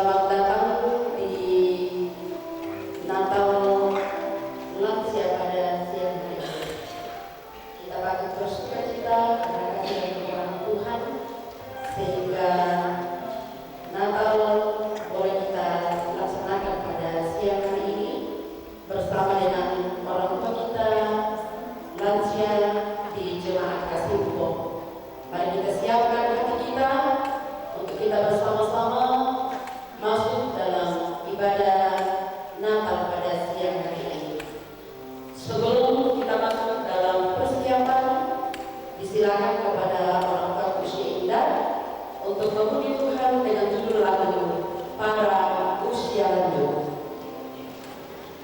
Selamat datang di Natal Lansia pada siang hari ini. Kita patut bersukacita karena kasih dan kemurahan Tuhan, sehingga Natal boleh kita laksanakan pada siang hari ini bersama dengan orang tua kita lansia di Jemaat Kasih Umum. Mari kita siapkan hati kita untuk kita bersama-sama masuk dalam ibadah Natal pada siang hari ini. Sebelum kita masuk dalam persiapan, disilakan kepada orang tua usia indah untuk memuji Tuhan dengan judul lagu Para Usia Lanjut.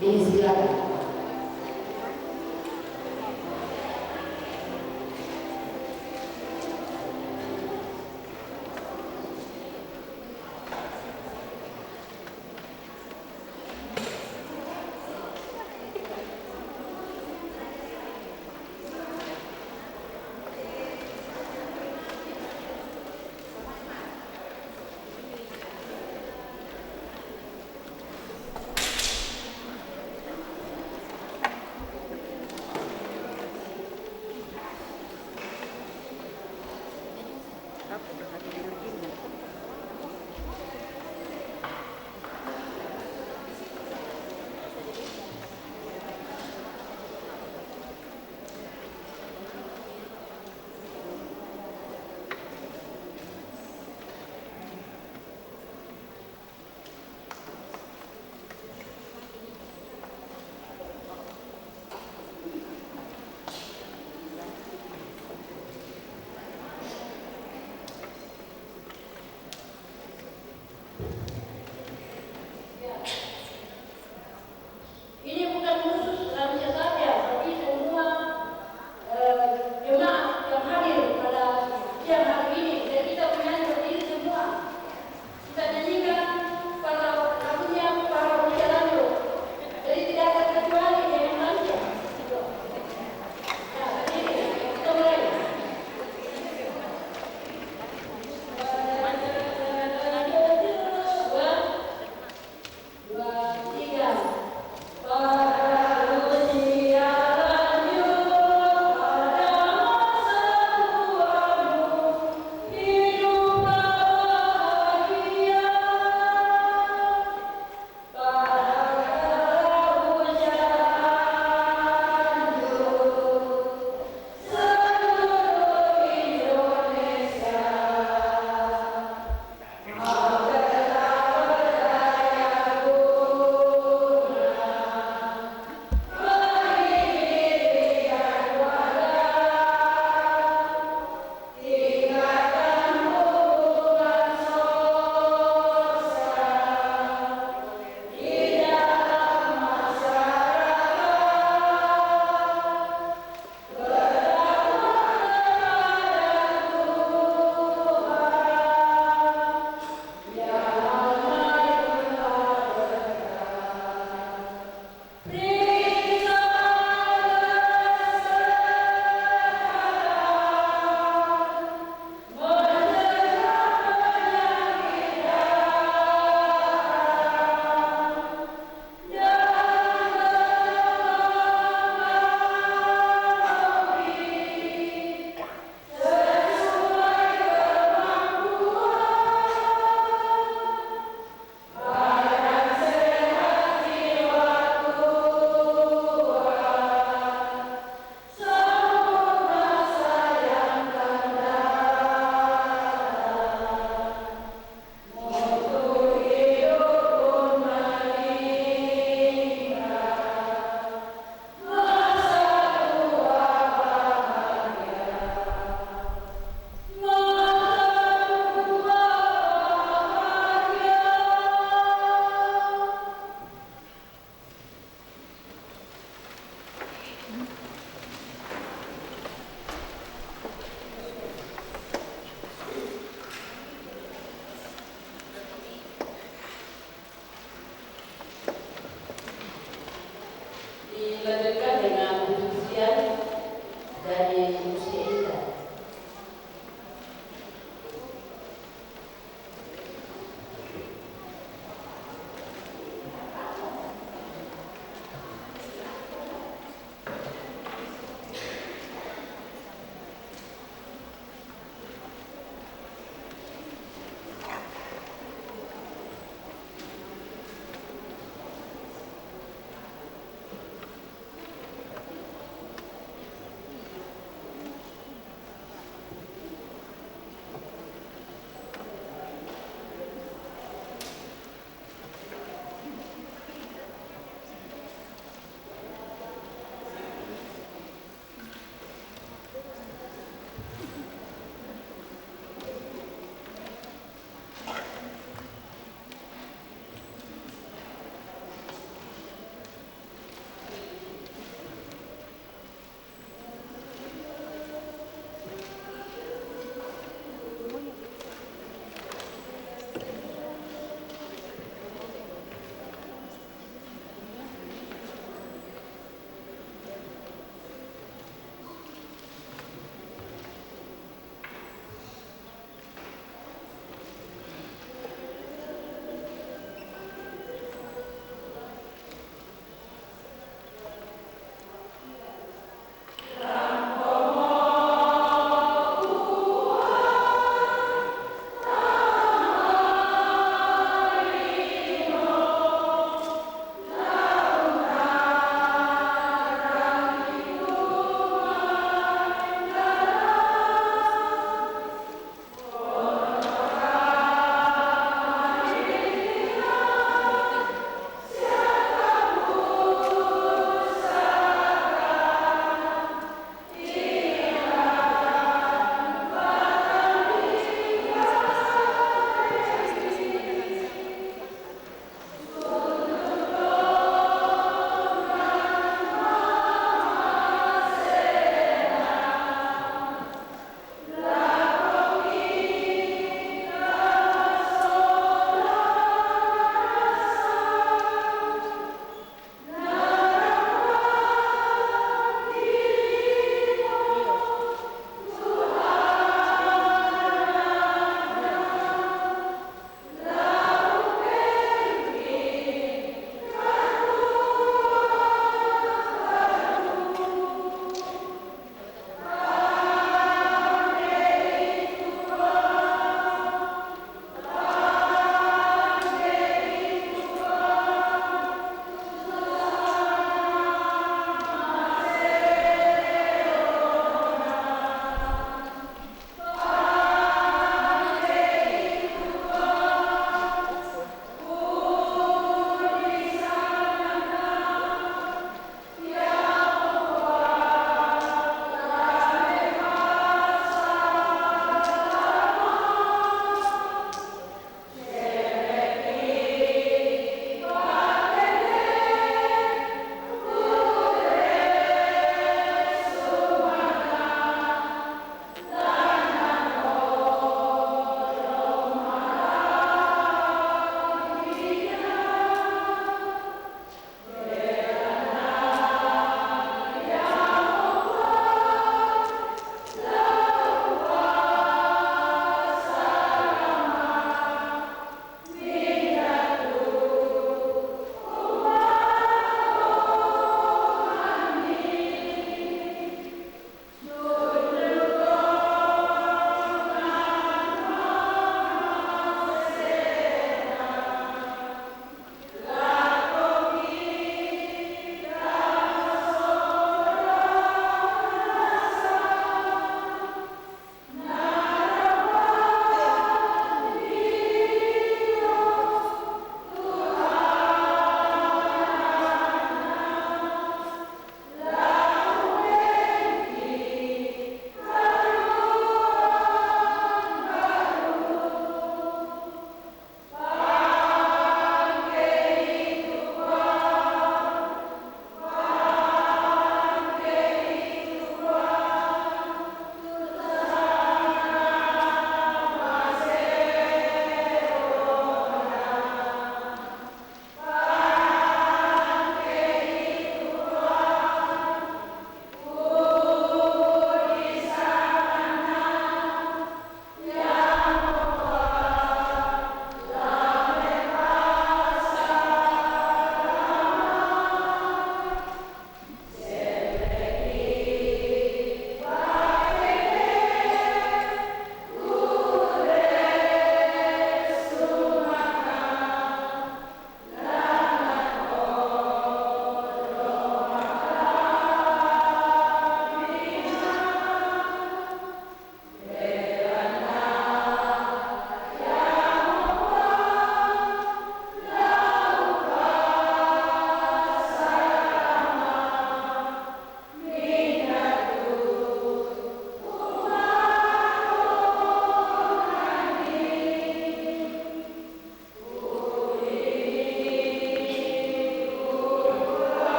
Disilakan.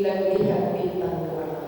bila melihat bintang kewarna.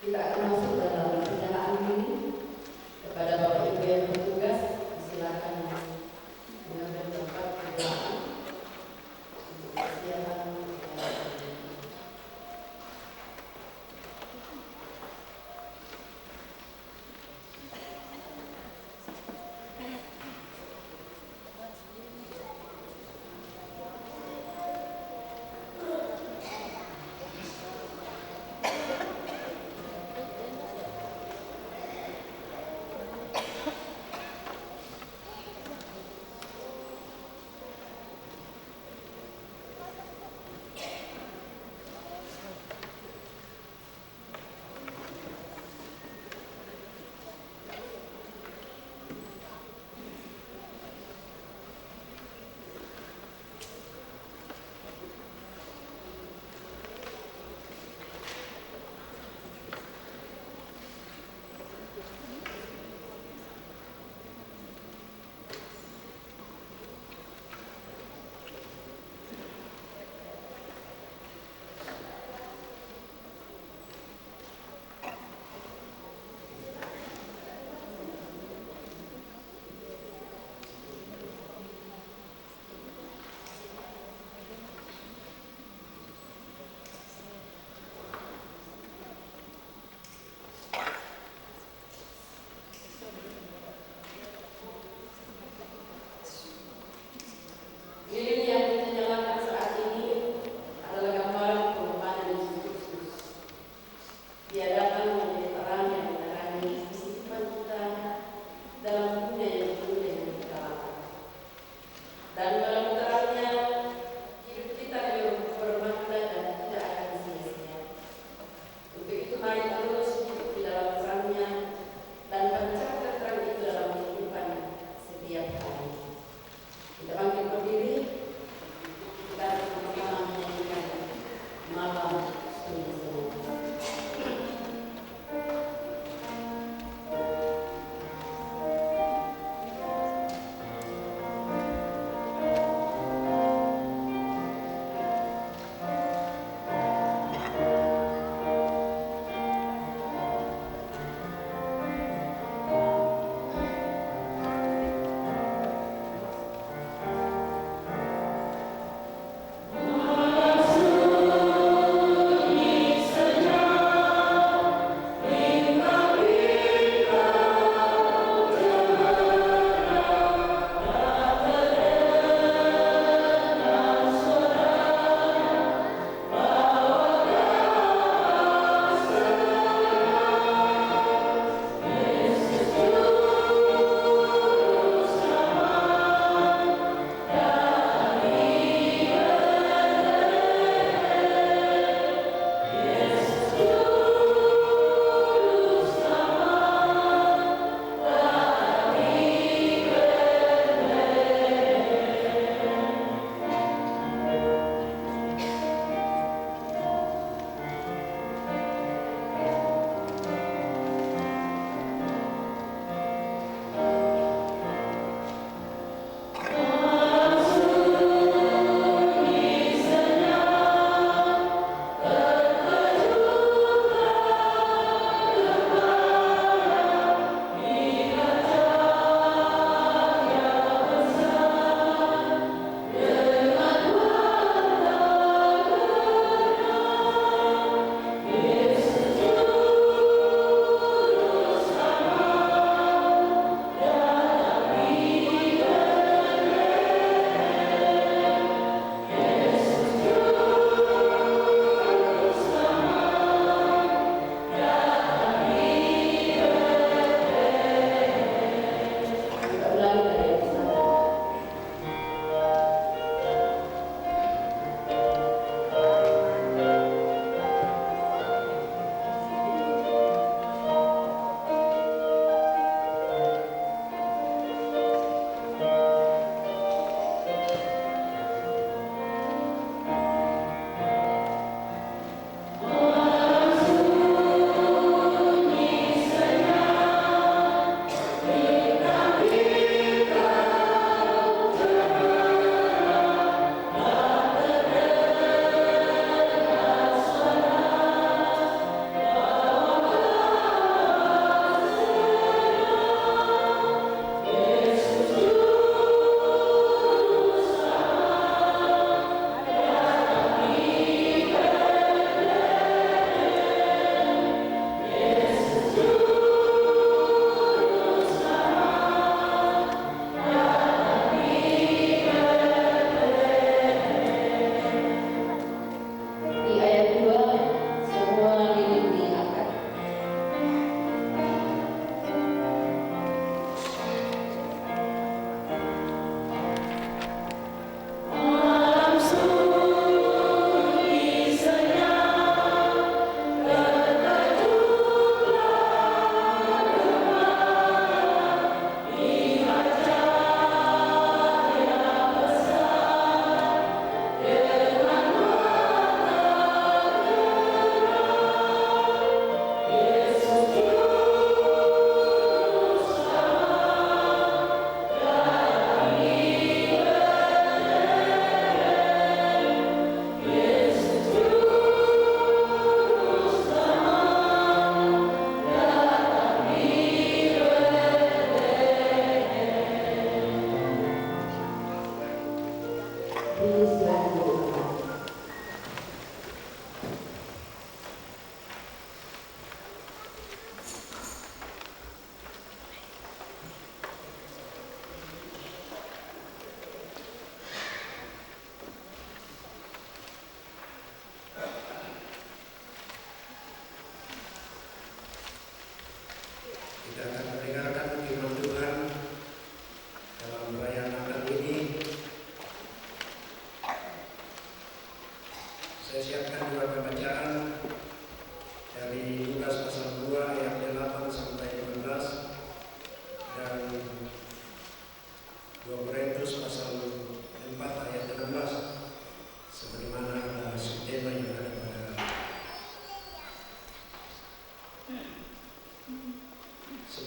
Kita akan masuk dalam penyerahan ini kepada Bapak Ibu yang bertugas. Silakan mengambil tempat di belakang untuk persiapan. Lilin yang kita nyalakan saat ini adalah gambaran pengepanan Yesus Kristus. Dia datang menjadi terang yang menerangi kehidupan kita dalam dunia yang penuh dengan kegelapan. Dan dalam terangnya hidup kita yang bermakna dan tidak akan sia-sia. Untuk itu mari terus hidup di dalam terangnya dan pancarkan terang itu dalam kehidupan setiap hari. Kita bangkit berdiri, kita bersama-sama menyanyikan malam sunyi. Malam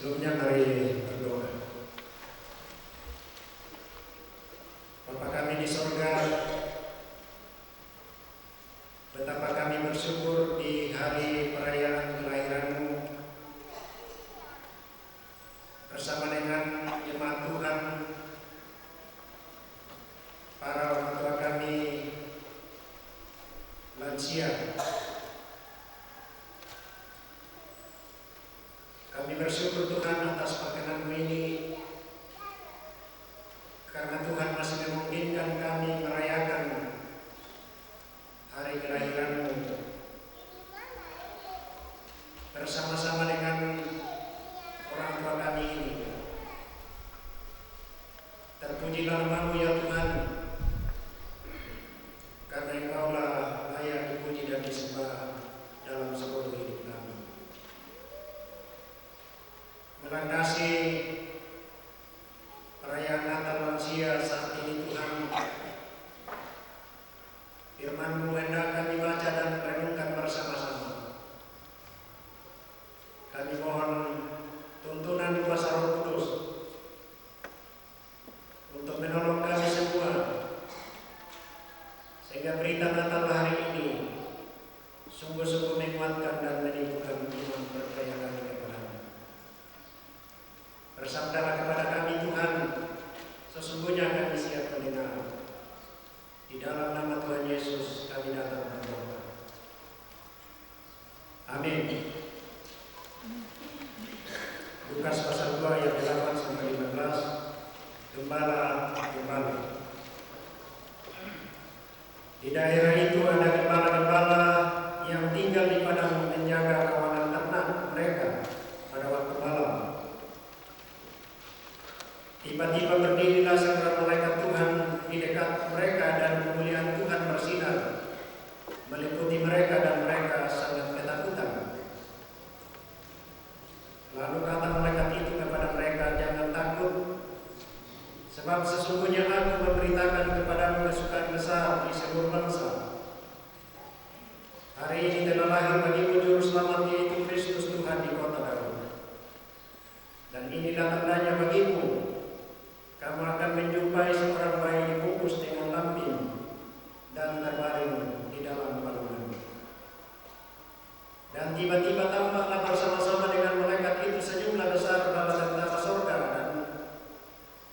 Sebelumnya mari berdoa. Bapa kami di sorga, betapa kami bersyukur di hari perayaan kelahiran-Mu bersama dengan jemaat Tuhan, para orang tua kami, lansia. Kami bersyukur Tuhan atas perkenan-Mu ini, karena Tuhan masih memungkinkan kami merayakan hari kelahiran-Mu bersama-sama dengan orang tua kami ini. Terpujilah nama-Mu ya Tuhan, karena Engkau-lah layak dipuji dan disembah dalam seluruh hidup kami. Melandasi perayaan Natal lansia saat ini Tuhan, firman-Mu hendak kami baca dan renungkan bersama-sama. Kami mohon tuntunan kuasa Roh Kudus untuk menolong kami semua, sehingga berita Natal hari ini sungguh-sungguh menguatkan dan menimbulkan iman percaya kami kepada-Mu. Bersabdalah kepada kami Tuhan, sesungguhnya kami siap mendengar. Di dalam nama Tuhan Yesus kami datang berdoa. Amin. Lukas pasal 2 ayat 8 sampai 15. Gembala. Di daerah itu ada gembala-gembala yang tinggal di padang menjaga kawanan ternak mereka pada waktu malam. Tiba-tiba berdirilah seorang malaikat Tuhan di dekat mereka dan kemuliaan Tuhan bersinar meliputi mereka dan mereka sangat ketakutan. Lalu kata malaikat itu kepada mereka, "Jangan takut, sebab sesungguhnya aku memberitakan kepadamu kesukaan besar di seluruh bangsa. Hari ini telah lahir bagimu juru selamat, yaitu Kristus Tuhan di kota Daud. Dan inilah tandanya bagimu, kamu akan menjumpai seorang bayi dibungkus dengan lambin dan terbaring di dalam palungan." Dan tiba-tiba tampaklah bersama-sama dengan malaikat itu sejumlah besar bala tentara sorga, dan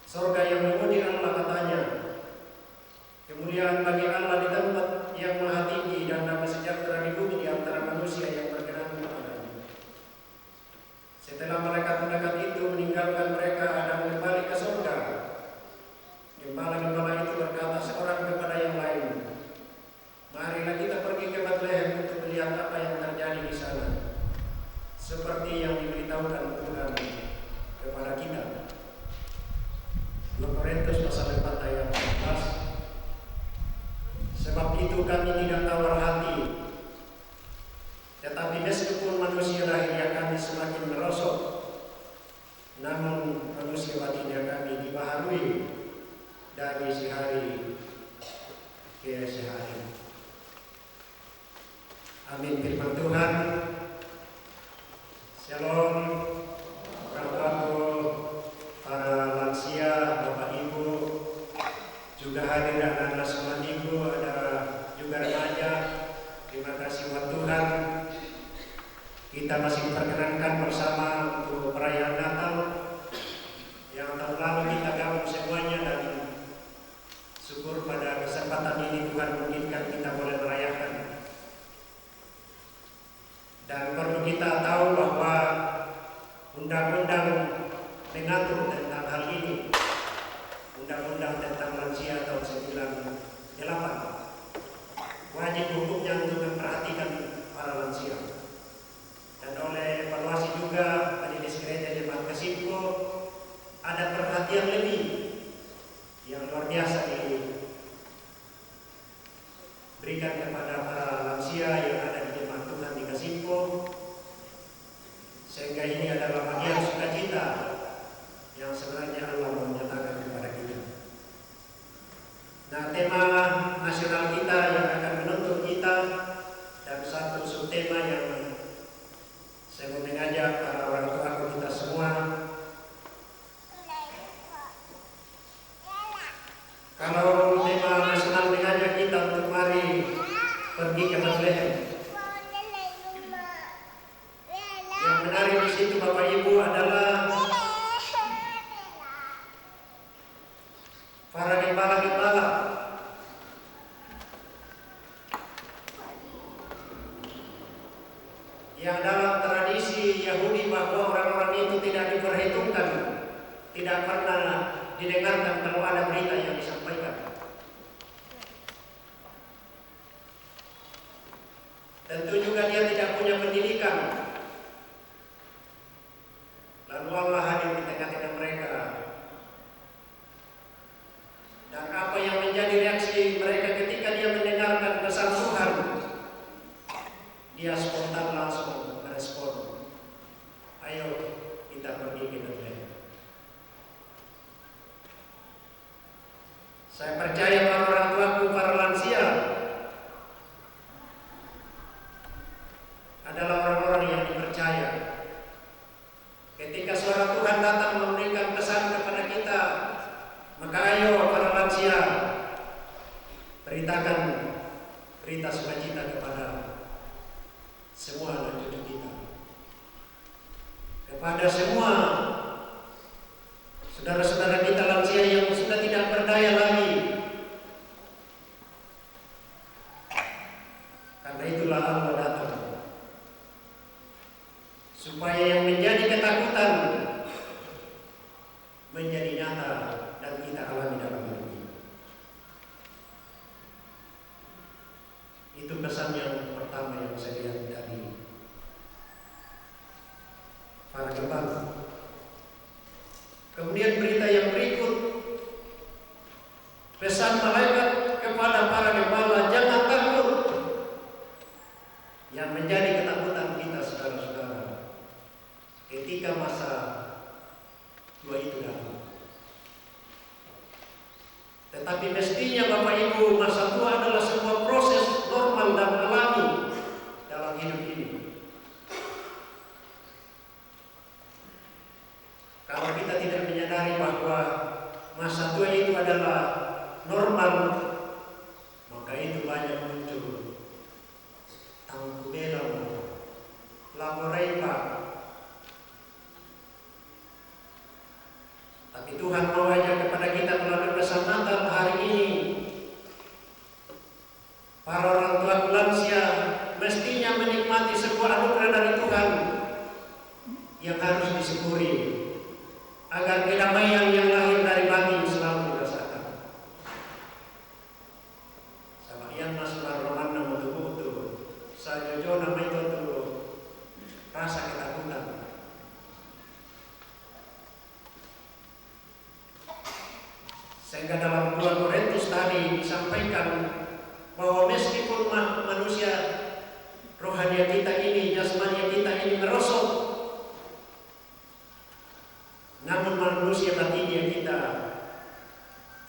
sorga yang memuji Allah, katanya, "Kemuliaan bagi Allah di tempat yang maha tinggi, dan damai sejahtera di bumi di antara manusia yang berkenan kepadanya." Setelah malaikat-malaikat itu meninggalkan mereka, Adam kembali ke sorga. Gembala-gembala itu berkata seorang kepada yang lain, "Marilah kita pergi ke Betlehem untuk melihat apa yang terjadi di sana, seperti yang diberitahukan Tuhan kepada kita." 2 Korintus pasal 4 ayat 14. "Sebab itu kami tidak tawar hati, tetapi meskipun manusia lahirnya kami semakin merosot, namun manusia batinnya kami dibaharui dari sehari ke sehari." Amin. Firman Tuhan. Shalom orang tuaku, para lansia, Bapak Ibu, juga hadir anak-anak sekolah minggu, ada juga remaja. Terima kasih buat Tuhan, kita masih diperkenankan bersama untuk perayaan Natal yang tahun lalu kita gabung semuanya, dan syukur pada kesempatan ini Tuhan mengizinkan kita boleh merayakan. Dan perlu kita tahu bahwa undang-undang mengatur tentang hal ini, Undang-Undang tentang Lansia tahun 98, wajib hukumnya untuk memperhatikan para lansia. Dan oleh evaluasi juga Majelis Gereja Jemaat Kesimpo, ada perhatian lebih yang luar biasa diberikan kepada para lansia yang ada di Jemaat Tuhan di Kesimpo, sehingga ini adalah bagian sukacita yang sebenarnya Allah mau menyatakan kepada kita. Nah, tema nasional kita yang akan menuntun kita, dan satu subtema yang saya mau mengajak para orang tua kita semua yang dalam tradisi Yahudi bahwa orang-orang itu tidak diperhitungkan, tidak pernah didengarkan kalau ada berita yang disampaikan. Tentu juga dia tidak punya pendidikan. Lalu Allah hadir di tengah-tengah mereka. Dan apa yang menjadi reaksi mereka ketika dia mendengarkan pesan Tuhan? Dia spontan langsung merespon, ayo kita pergi ke Bethlehem. Saya percaya para orang tuaku, para lansia adalah orang-orang yang dipercaya. Ketika suara Tuhan datang memberikan pesan kepada kita, maka ayo para lansia, beritakan berita sukacita kepada semua anak cucu kita, kepada semua saudara-saudara kita lansia yang sudah tidak berdaya lagi. Karena itulah Allah datang, supaya yang menjadi ketakutan menjadi nyata dan kita alami dalam hidup ini. Itu pesan yang pertama yang saya lihat dari para gembala. Kemudian berita yang berikut, pesan malaikat kepada para gembala, jangan takut. Yang menjadi ketakutan kita, saudara-saudara, ketika masa tua itu datang. Tetapi mestinya Bapak Ibu, masa tua adalah sebuah proses normal dan alami dalam hidup ini. Kalau kita tidak menyadari bahwa masa tua itu adalah normal, maka itu banyak muncul tangku belang, lamoreipa. Tapi Tuhan mau ajak kepada kita melalui pesan Natal hari ini. Para orang tua lansia mestinya menikmati sebuah anugerah dari Tuhan yang harus disyukuri, agar kedamaian yang lahir dari batin selalu dirasakan. Sama yang naslar romanna mutu-mutu, sajojona maitotu, rasa ketakutan. Sehingga dalam 2 Korintus tadi disampaikan bahwa meskipun manusia rohani kita ini, jasmani kita ini merosot, namun manusia batinnya kita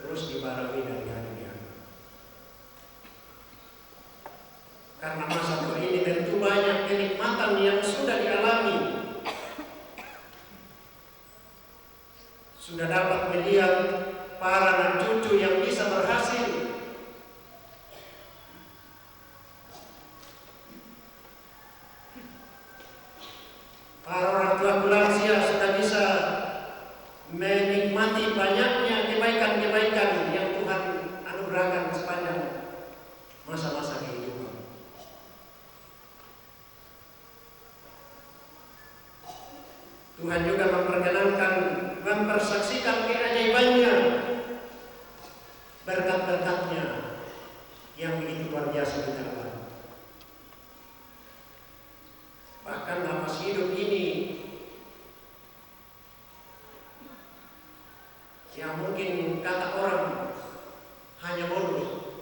terus dibaharui dari hari ke hari. Karena masa tua ini tentu banyak kenikmatan yang sudah dialami, sudah dapat melihat para anak cucu yang bisa berhasil. Para orang tua lansia sudah bisa menikmati banyaknya kebaikan-kebaikan yang Tuhan anugerahkan sepanjang masa-masa kehidupan. Tuhan juga memperkenankan, mempersaksikan keajaibannya, berkat-berkatnya yang begitu luar biasa di dalam. Bahkan nafas hidup ini yang mungkin kata orang hanya bonus.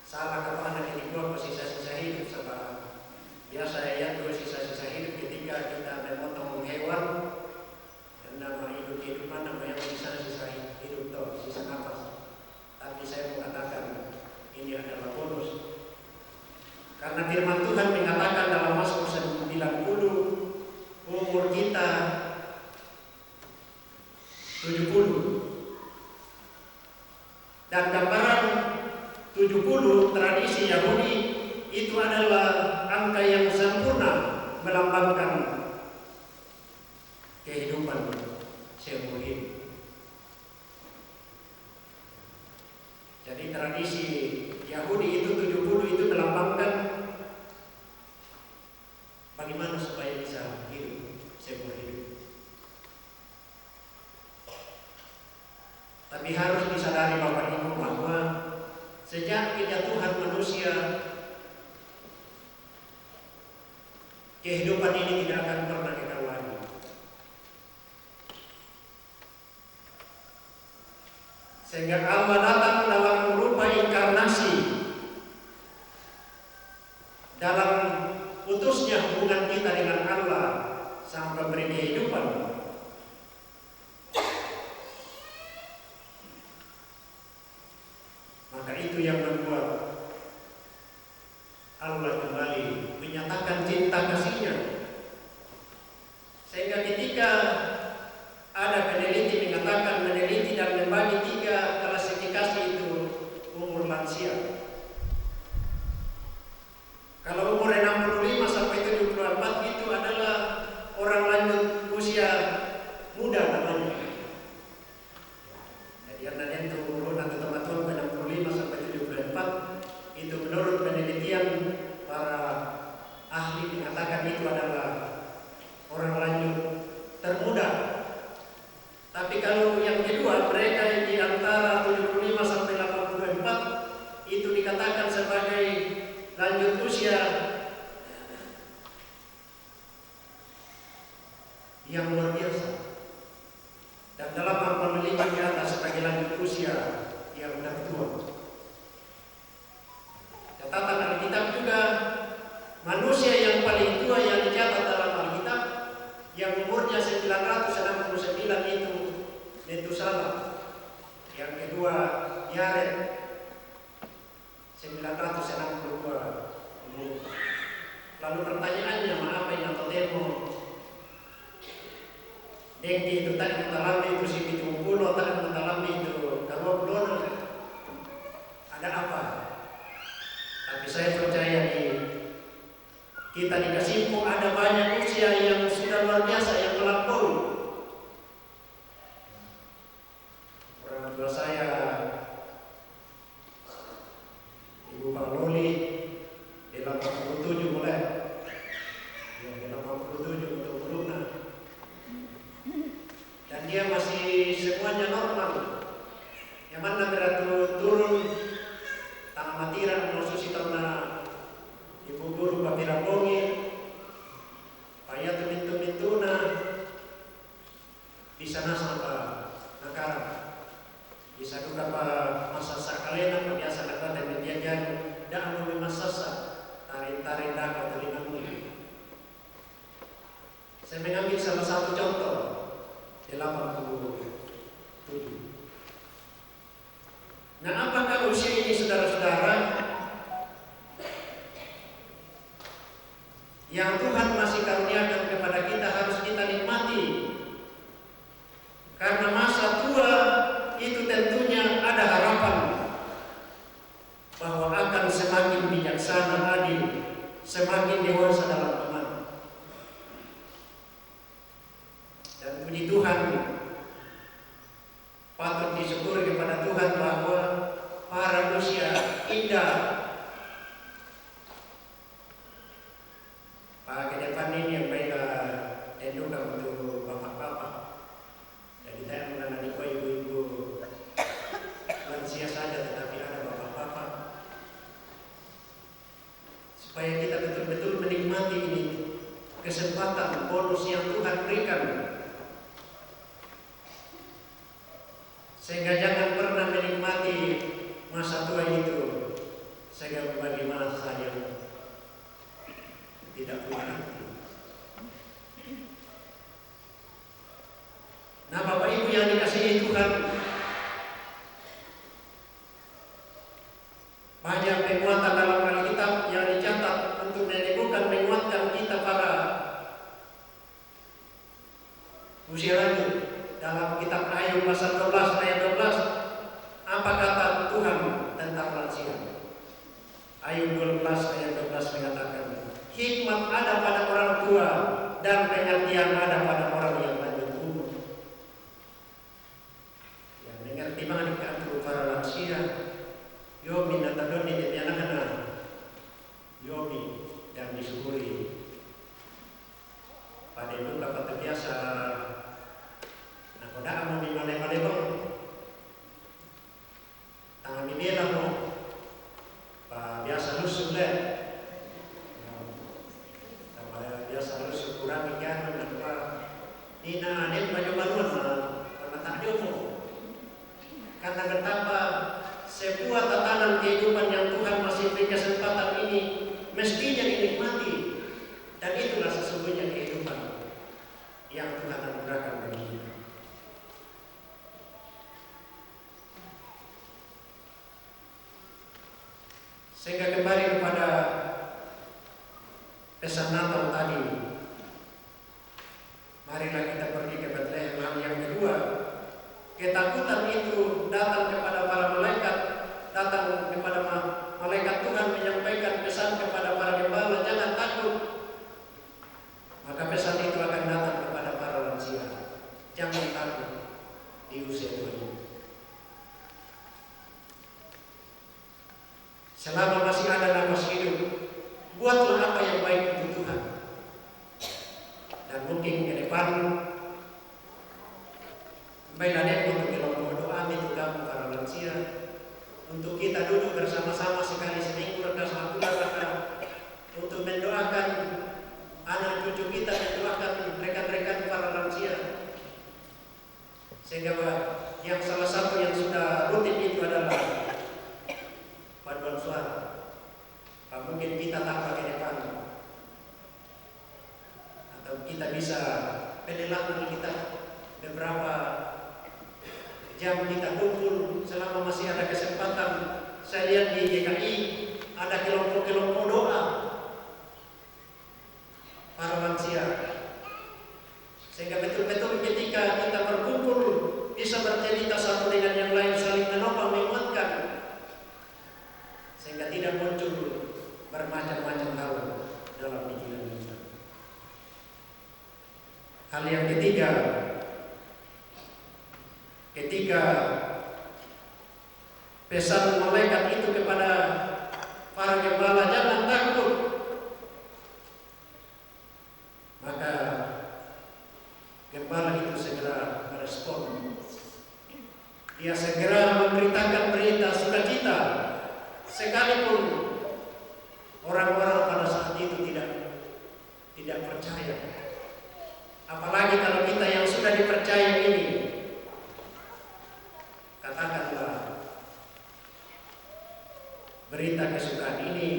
Salah kalau anak ini buat sisa-sisa hidup, sebab biasa ya tuh sisa-sisa hidup ketika kita memotong hewan. Nama hidup mana yang sisa hidup toh, sisa nafas. Tapi saya mengatakan ini adalah bonus. Karena firman Tuhan mengatakan dalam Mazmur 90, umur kita 70. Dan gambaran 70 tradisi Yahudi itu adalah angka yang sempurna melambangkan kehidupan seumur hidup. Jadi tradisi Yahudi itu 70 itu melambangkan kehidupan ini tidak akan pernah kekal lagi. Sehingga Allah datang dalam rupa inkarnasi, dalam putusnya hubungan kita dengan Allah sang pemberi kehidupan. Maka itu yang membuat Allah kembali menyatakan cinta kasih-Nya. Sehingga ketika ada peneliti mengatakan meneliti dan membagi 3 klasifikasi itu umur lansia. Kalau umur 65 sampai 74 itu adalah orang lanjut usia muda namanya. Jadi ada itu umur nanti teman-teman 65 sampai 74 itu menurut penelitian para ahli mengatakan itu adalah orang lanjut termuda. Tapi kalau yang kedua, mereka yang di antara 75 sampai 84 itu dikatakan sebagai lanjut usia yang luar biasa. Dan dalam penelitian di atas sebagai lanjut usia yang sudah tua. Catatan Alkitab juga, manusia yang paling tua yang dicatat dalam Alkitab yang umurnya 969 itu Metusalah. Yang kedua Yared 962. Lalu pertanyaannya, mengapa yang temo dengki itu tak mengalami itu si Pitungkulo, tak mengalami itu kalau belum ada apa? Tapi saya percaya kita di Kasimpung ada banyak usia yang sudah luar biasa yang melampaui. Orang tua saya, Ibu Bang Loli, di 87 mulai, di 87 untuk Bruna, dan dia masih semuanya normal. Yang mana beratur turun tanah matiran khusus karena Ibu Guru Papira Bongi, Paya Tumintu-Mintuna, di sana sampai Nakara. Bisa juga masa sakalena biasa dapat dan menjajan dan memasasa tarik-tarik dapat dari namun. Saya mengambil salah satu contoh di 87. Nah, apakah usia ini saudara-saudara yang Tuhan masih karuniakan kepada kita harus kita nikmati? Karena masa tua itu tentunya ada harapan bahwa akan semakin bijaksana, adil, semakin dewasa dalam iman. Dan puji Tuhan, patut disyukuri kepada Tuhan bahwa para usia indah Pak ke depan ini yang baik tentukan untuk bapak-bapak. Jadi saya mengenai ibu-ibu lansia saja, tetapi ada bapak-bapak, supaya kita betul-betul menikmati ini kesempatan bonus yang Tuhan berikan, sehingga jangan pernah menikmati masa tua itu sehingga bagaimana saja tidak punya arti. Nah, Bapak Ibu yang dikasihi Tuhan, banyak penguatan dalam Alkitab yang dicatat untuk menguatkan kita para usia lanjut. Dalam kitab Ayub pasal 12 ayat 12, apa kata Tuhan tentang lansia? Ayub 12 ayat 12 mengatakan, hikmat ada pada orang tua dan pengertian ada pada orang yang lanjut umur. Yang mengerti mengenai para lansia, yomi natadoni di anak-anak, yomi dan disyukuri. Pada itu dapat terbiasa. Nah, kodaan mau dimana-mana bang, tangan dibela mo, biasa lusuk deh. mestinya dinikmati, dan itulah sesungguhnya kehidupan yang Tuhan anugerahkan bagi kita. Sehingga kembali kepada pesan Natal tadi, marilah kita pergi ke Betlehem. Yang kedua, ketakutan itu datang kepada para malaikat, datang kepada malaikat Tuhan menyampaikan pesan kepada para gembala, jangan takut. Maka pesan itu akan datang kepada para lansia, jangan takut di usia tua ini. Selama masih ada nafas hidup, buatlah apa yang baik untuk Tuhan. Dan mungkin ke depan, baiklah untuk kelompok doa itu kamu para lansia, untuk kita duduk bersama-sama sekali seminggu atau 1 bulan untuk mendoakan anak cucu kita, mendoakan rekan-rekan para lansia. Sehingga yang salah satu yang sudah rutin itu adalah paduan suara. Mungkin kita tambah ke depan, atau kita bisa penelangkan kita beberapa jam kita kumpul selama masih ada kesempatan. Saya lihat di GKI ada kelompok-kelompok doa para lansia, sehingga betul-betul ketika kita berkumpul bisa bercerita satu dengan yang lain, saling menopang, menguatkan, sehingga tidak muncul bermacam-macam hal dalam pikiran kita. Hal yang ketiga, ketika pesan malaikat itu kepada para gembala, jangan takut, maka gembala itu segera merespon. Dia segera memberitakan berita sukacita, sekalipun orang-orang pada saat itu tidak percaya. Apalagi kalau kita yang sudah dipercaya ini, katakanlah berita kesukaan ini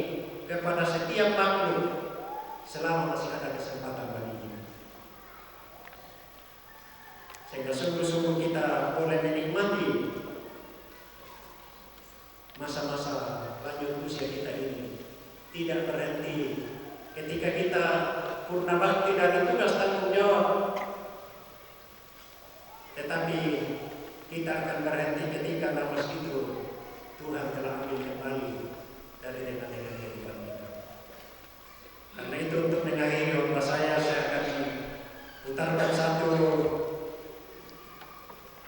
kepada setiap makhluk selama masih ada kesempatan bagi kita. Sehingga sungguh-sungguh kita boleh menikmati masa-masa lanjut usia kita ini, tidak berhenti ketika kita purna bakti dari tugas tanggung jawab, tetapi kita akan berhenti ketika nafas itu Tuhan telah ambil kembali dari rekan-rekan kehidupan kita. Karena itu, untuk mengakhiri khotbah saya akan putarkan satu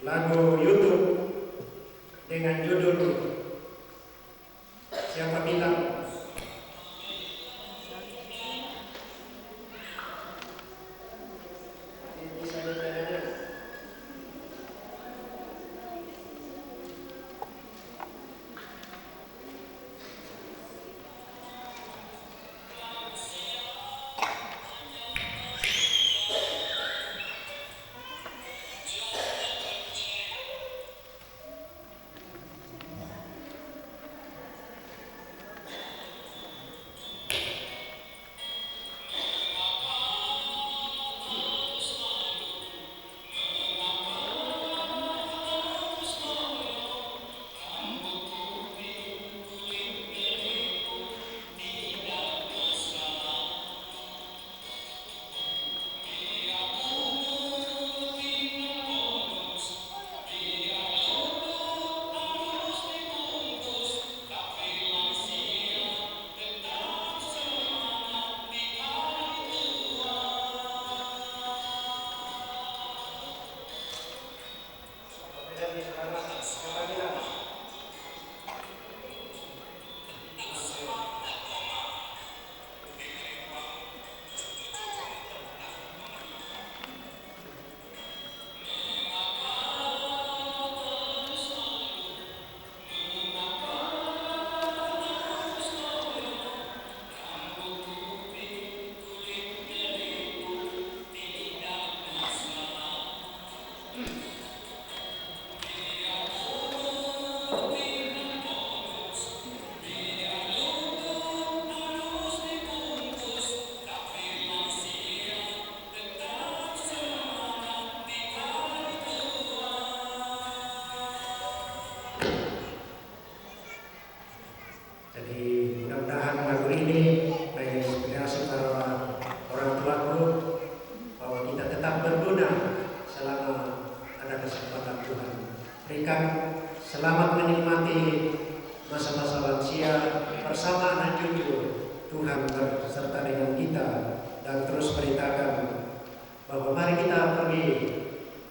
lagu YouTube dengan judul Siapa Bilang.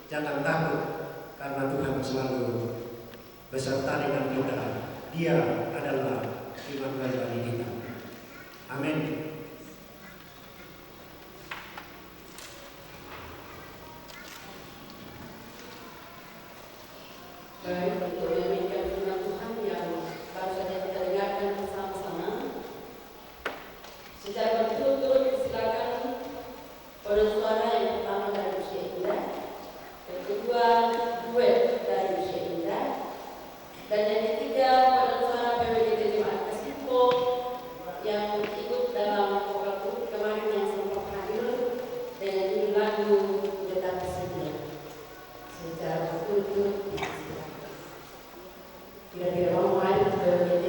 jangan takut karena Tuhan selalu beserta dengan kita. Dia adalah Immanuel bagi kita. Amin. Baik, untuk menyampaikan firman Tuhan yang baru saja kita dengarkan bersama-sama, secara berturut-turut silakan pada suara yang pertama dari Usia Indah, yang kedua duet dari Usia Indah, dan yang ketiga pada suara PWDT Jemaat Kasihpo yang ikut dalam vokal grup kemarin yang sempat hadir dengan judul lagu Tetap Setia. Secara berturut-turut kira-kira mau hadir ke PWDT.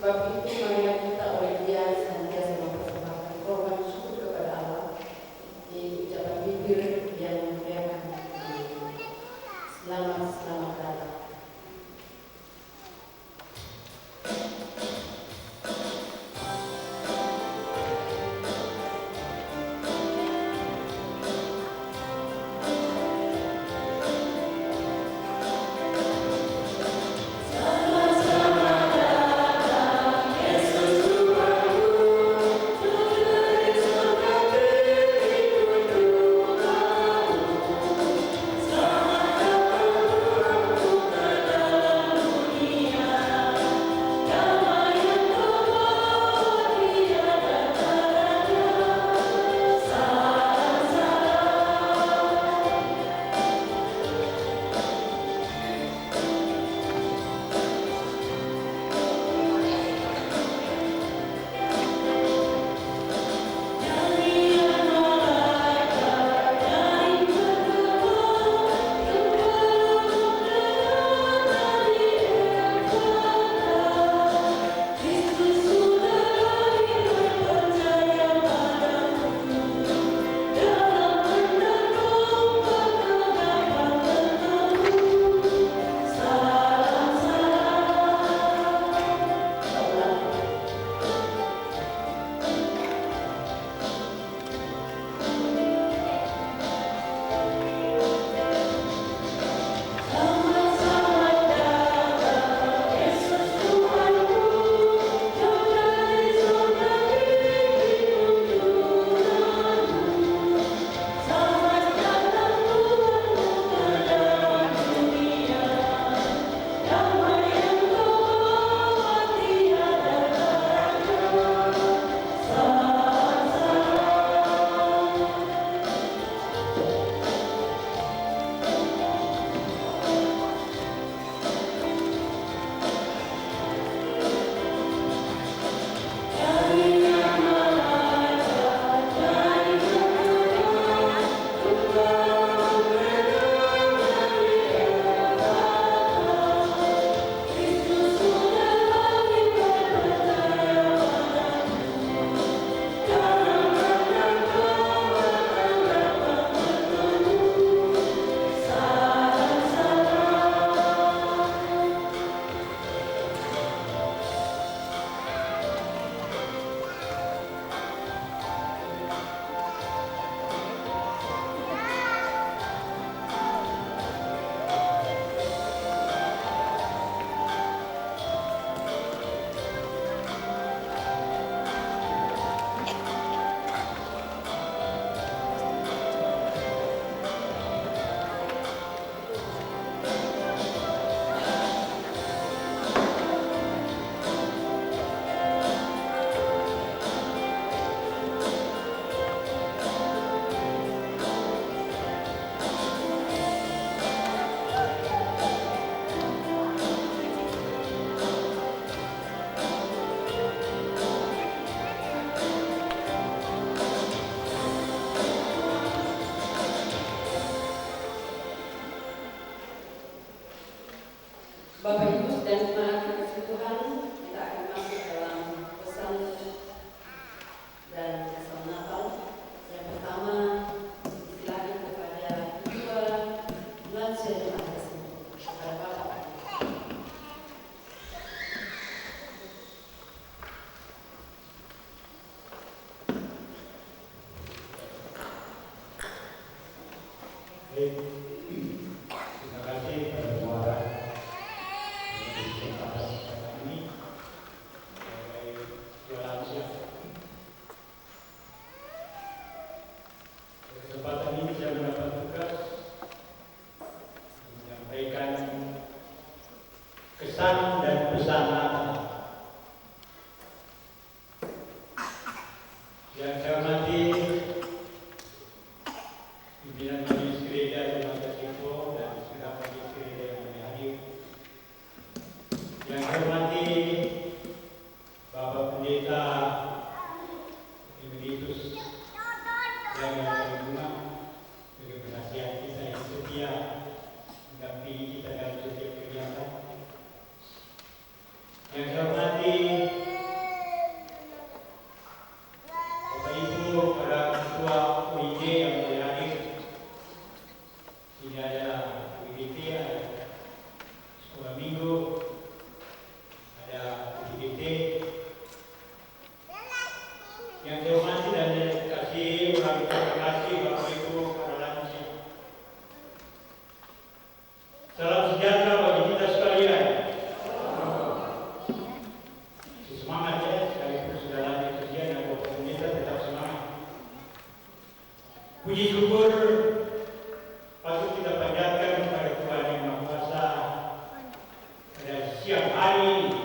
Sebab itu marilah kita oleh Dia senantiasa mempersembahkan korban syukur kepada Allah, yaitu ucapan bibir yang memuliakan nama. Selamat datang. Bapak Ibu dan jemaat kasih Tuhan, kita akan masuk dalam pesan dan pesan Natal. Yang pertama, silakan kepada kedua lansia jemaat kasih kepada Bapak. Terima kasih pada semua ini sebagai lansia. Kesempatan ini saya mendapat tugas menyampaikan kesan dan pesan Natal. Yang saya hormati pimpinan Majelis Gereja Jemaat Kasih dan segenap Majelis Gereja yang hadir. Yang saya hormati Bapak Pendeta Emeritus yang berguna sebagai penasihat kita yang setia mendampingi kita dalam setiap kegiatan. Yang saya hormati terima kasih Bapak Ibu para lansia. Salam sejahtera bagi kita sekalian. Semangat ya, sekalipun sudah lanjut ujian, dan kita tetap semangat. Puji syukur patut kita panjatkan kepada Tuhan Yang Maha Kuasa pada siang hari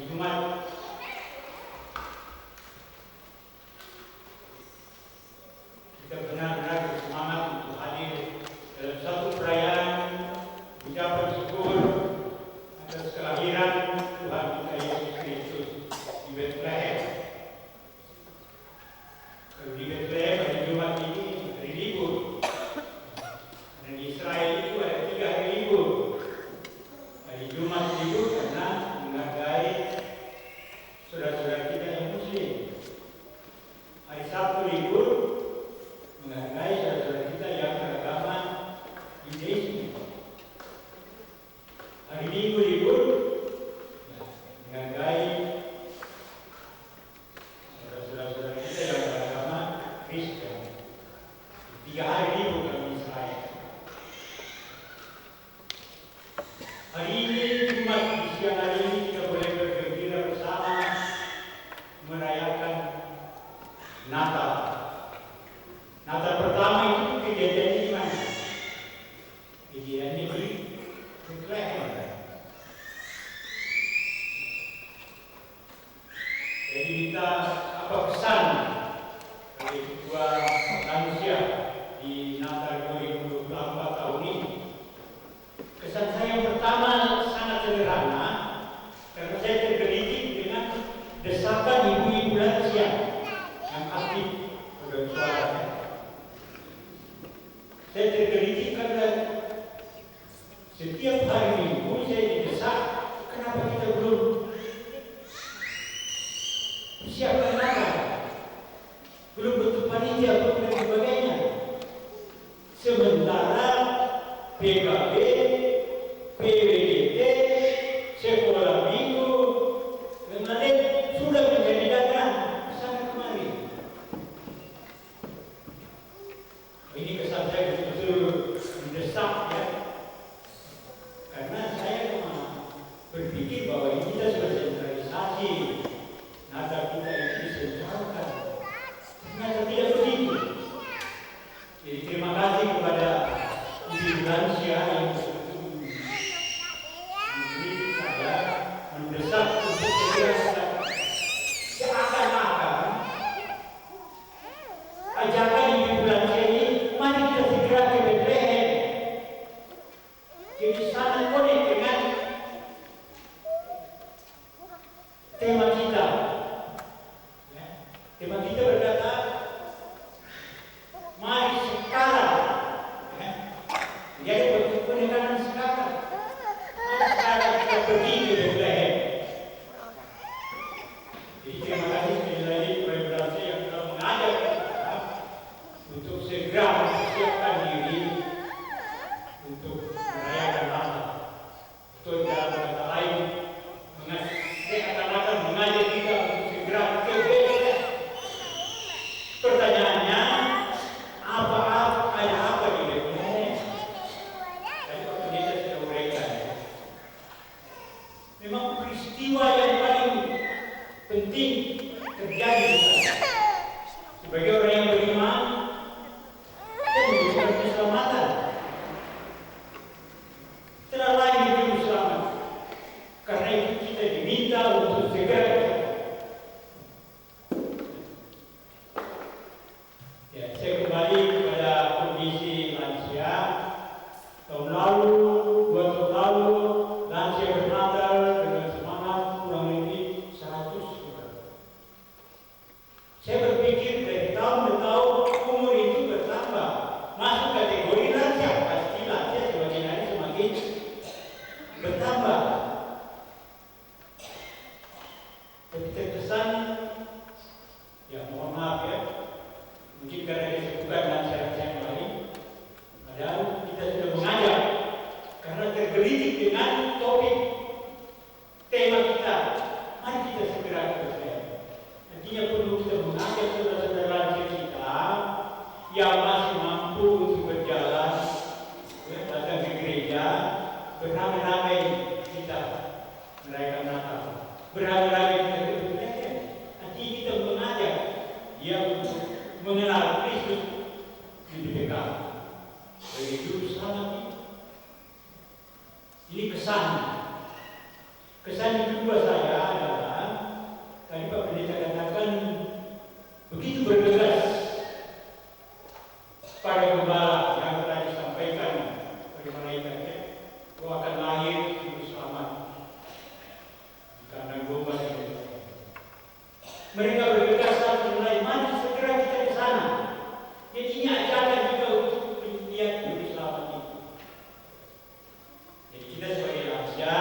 Jumat. Kita benar-benar bersemangat untuk hadir dalam satu perayaan ucapan syukur atas kelahiran Tuhan kita Yesus Kristus di Bethlehem. Kalau di Bethlehem hari Jumat ini hari libur, dan di Israel itu ada 3 hari libur. Hari Jumat libur karena menghargai saudara-saudara kita yang Muslim. Hari Sabtu libur menghargai saudara-saudara kita yang beragama Hinduisme. Hari Minggu libur menghargai saudara-saudara kita yang beragama Kristen. 3 hari libur dalam Israel. Hari ini Jumat di siang hari ini kita boleh bergembira bersama merayakan Natal. Natal pertama itu kejadiannya di mana? Kejadiannya di Bethlehem. Jadi kita apa pesan bagi kedua manusia di Natal 2024 tahun ini? Kesan saya yang pertama sangat sederhana, karena saya tergelitik dengan desakan ibu-ibu lansia yang aktif pegang suara. Saya tergelitik karena setiap hari Minggu saya didesak, kenapa kita belum siapkan Natal, belum bentuk panitia, belum dan sebagainya. Sementara PKB, PWDT, sekolah minggu, dan lain sudah menjadi dagang sana kemari. Ini kesan saya betul-betul mendesak ya, karena saya berpikir bahwa ini kita sudah sentralisasi, Natal kita ini disentralkan. Ternyata tidak begitu. Jadi terima kasih kepada ibu lansia yang mengenal Kristus lebih dekat sebagai juru selamat kita. Ini kesan. Kesan yang kedua saya adalah tadi Pak Pendeta katakan begitu bergegas pada gembala yang telah disampaikan oleh malaikatnya bahwa akan lahir juru selamat di kandang domba ini. Mereka bergegas saat mulai mari segera kita ke sana. Jadi ini ajakan juga untuk melihat juru selamat itu. Jadi kita sebagai lansia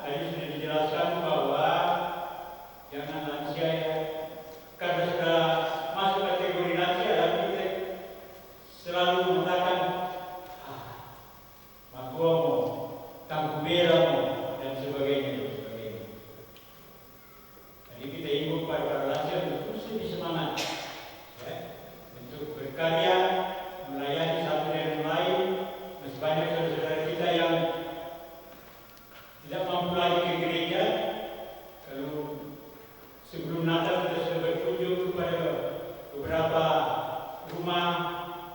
tadi sudah dijelaskan bahwa jangan lansia ya, karena sudah masuk kategori lansia lalu kita selalu mengatakan makuomo, tangkubelamu dan sebagainya. Jadi kita imbau kepada para lansia untuk terus lebih semangat ya, untuk berkarya melayani satu dan lain. Masih banyak saudara-saudara kita yang tidak mampu lagi ke gereja. Kalau sebelum Natal kita sudah berkunjung kepada beberapa rumah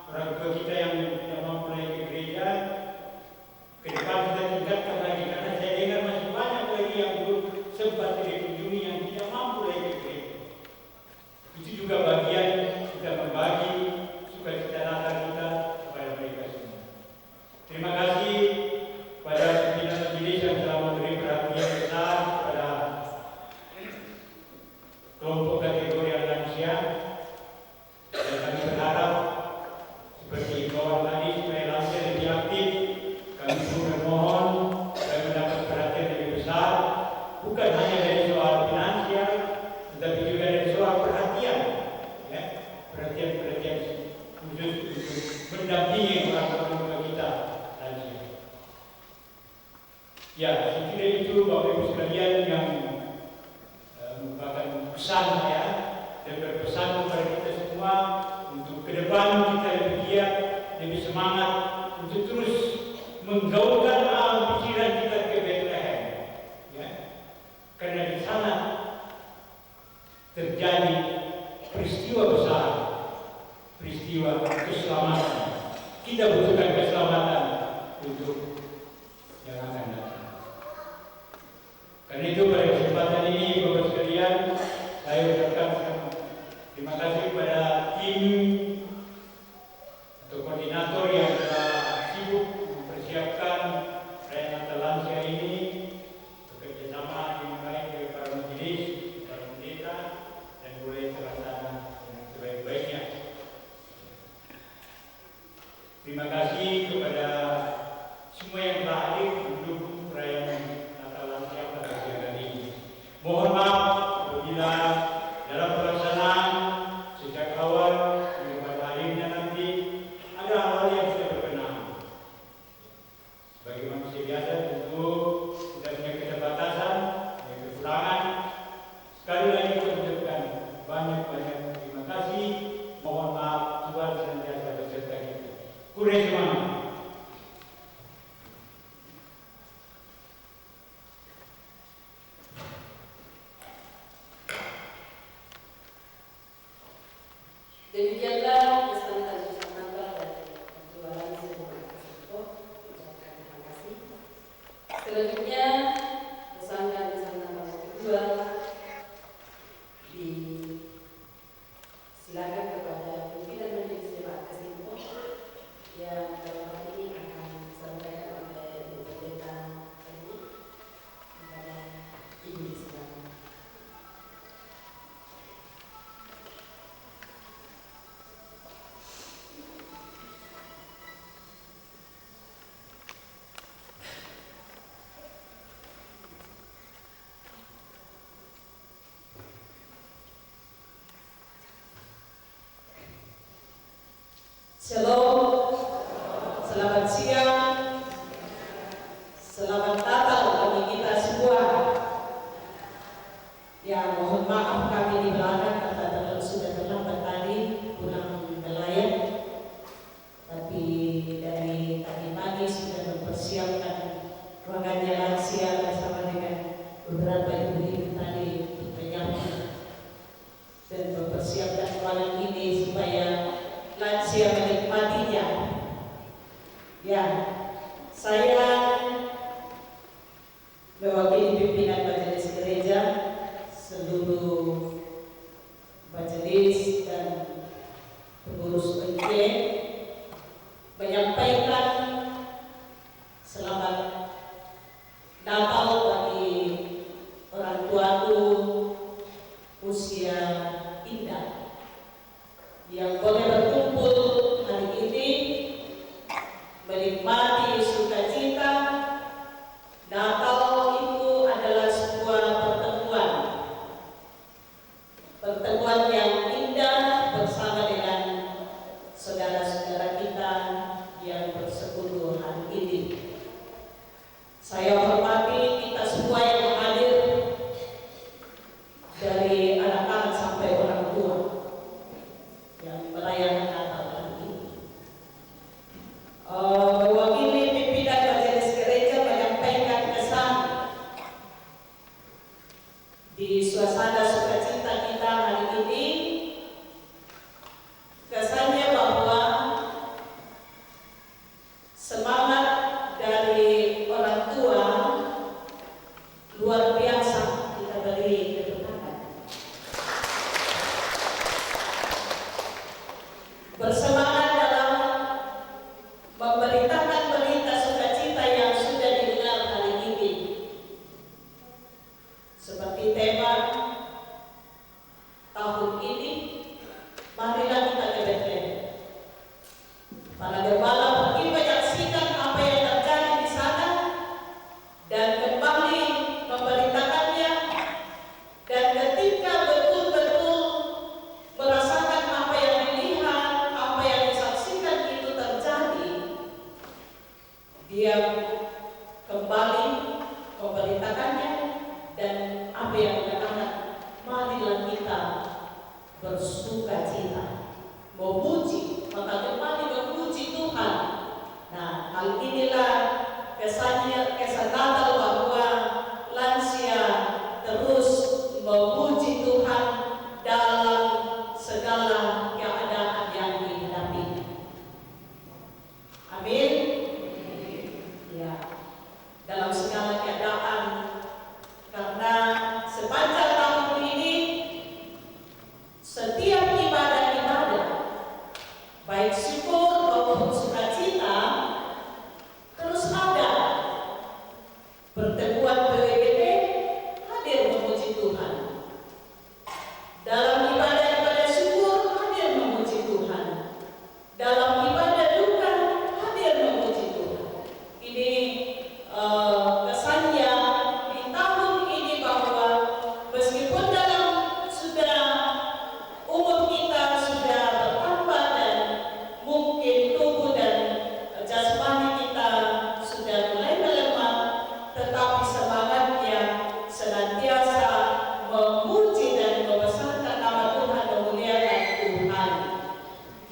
orang tua kita yang tidak mampu lagi ke gereja. Ke depan kita tingkatkan lagi karena saya dengar masih banyak lagi yang belum sempat dikunjungi yang tidak mampu lagi ke gereja. Itu juga bagian kita berbagi sukacita Natal kita kepada mereka semua. Terima kasih pada pimpinan majelis yang telah memberi perhatian besar kepada kelompok kategori lansia. Dan kami berharap seperti kawan tadi supaya lansia lebih aktif. Kami pun memohon supaya mendapat perhatian lebih besar, bukan hanya dari soal finansial, tetapi juga dari soal perhatian, ya, perhatian khusus untuk mendampingi orang tua kita lansia. Ya, saya kira itu Bapak Ibu sekalian yang merupakan pesan saya dan berpesan kepada kita semua untuk ke depan kita lebih giat, lebih semangat untuk terus menggaulkan alam pikiran kita ke Bethlehem, ya, karena di sana terjadi peristiwa besar, peristiwa keselamatan. Kita butuhkan keselamatan untuk yang akan datang. Karena itu pada kesempatan ini Bapak sekalian, saya ucapkan terima kasih kepada tim atau koordinator yang telah sibuk mempersiapkan perayaan Natal lansia ini, bekerjasama dengan baik dengan para majelis, para pendeta, dan boleh terlaksana dengan sebaik-baiknya. Terima kasih kepada semua yang telah hadir mendukung perayaan Natal lansia pada siang hari ini. Mohon maaf apabila dalam pelaksanaan sejak awal hingga pada akhirnya nanti ada hal-hal yang sudah berkenan. Sebagai manusia biasa tentu kita punya keterbatasan, punya kekurangan. Sekali lagi kita ucapkan banyak-banyak terima kasih. Mohon maaf, Tuhan senantiasa beserta kita. Kuresma. Demikianlah pesan Natal dari Ketua Lansia tersebut. Ucapkan terima kasih. Selanjutnya pesan Natal yang kedua disilakan kepada pimpinan majelis jemaat Kesimpuh yang dalam hal ini akan disampaikan oleh Ibu Pendeta tadi kepada Ibu disilakan. Shalom, selamat siang, selamat Natal bagi kita semua. Ya, mohon maaf kami di belakang karena sudah terlambat tadi pulang nelayan. Tapi dari tadi pagi sudah mempersiapkan ruangannya lansia bersama dengan beberapa ibu-ibu tadi untuk menyambut dan mempersiapkan malam ini supaya lansia menikmatinya. Ya, saya mewakili pimpinan Majelis Gereja, seluruh majelis dan pengurus OIC menyampaikan selamat Natal bagi orang tuaku usia indah yang boleh berkumpul hari ini menikmati sukacita. Natal itu adalah sebuah pertemuan yang indah bersama dengan saudara-saudara kita yang bersekutu hari ini. Saya hormati kita semua yang hadir, dari anak-anak sampai orang tua yang merayakan Natal hari ini. Mewakili pimpinan Majelis Gereja menyampaikan kesan di suasana sukacita kita hari ini. Kesannya bahwa semangat dari orang tua luar biasa kita beri keberkatan. Bersemangat dalam memberitakan berita sukacita yang sudah didengar hari ini. Seperti tema tahun ini, marilah kita ke Bethlehem. Para gembala pergi menyaksikan apa yang terjadi di sana dan kembali memberitakannya. Dan ketika betul-betul merasakan apa yang dilihat, apa yang disaksikan itu terjadi, dia kembali memberitakannya. Dan apa yang dikatakan, marilah kita bersukacita, memuji, maka kembali memuji Tuhan. Nah, hal inilah kesan Natal bahwa lansia terus memuji Tuhan dalam segala keadaan yang dihadapinya. Amin. Ya, dalam segala keadaan, karena sepanjang tahun ini setiap ibadah-ibadah, baik syukur maupun sukacita, terus ada pertemuan PWGD hadir memuji Tuhan. Dalam ibadah-ibadah syukur hadir memuji Tuhan. Dalam ibadah duka hadir memuji Tuhan. Ini kesannya di tahun ini bahwa meskipun dalam sudah umur kita sudah bertambah dan mungkin tubuh dan jasmani kita sudah mulai melemah, tetapi semangatnya senantiasa memuji dan membesarkan nama Tuhan, memuliakan Tuhan.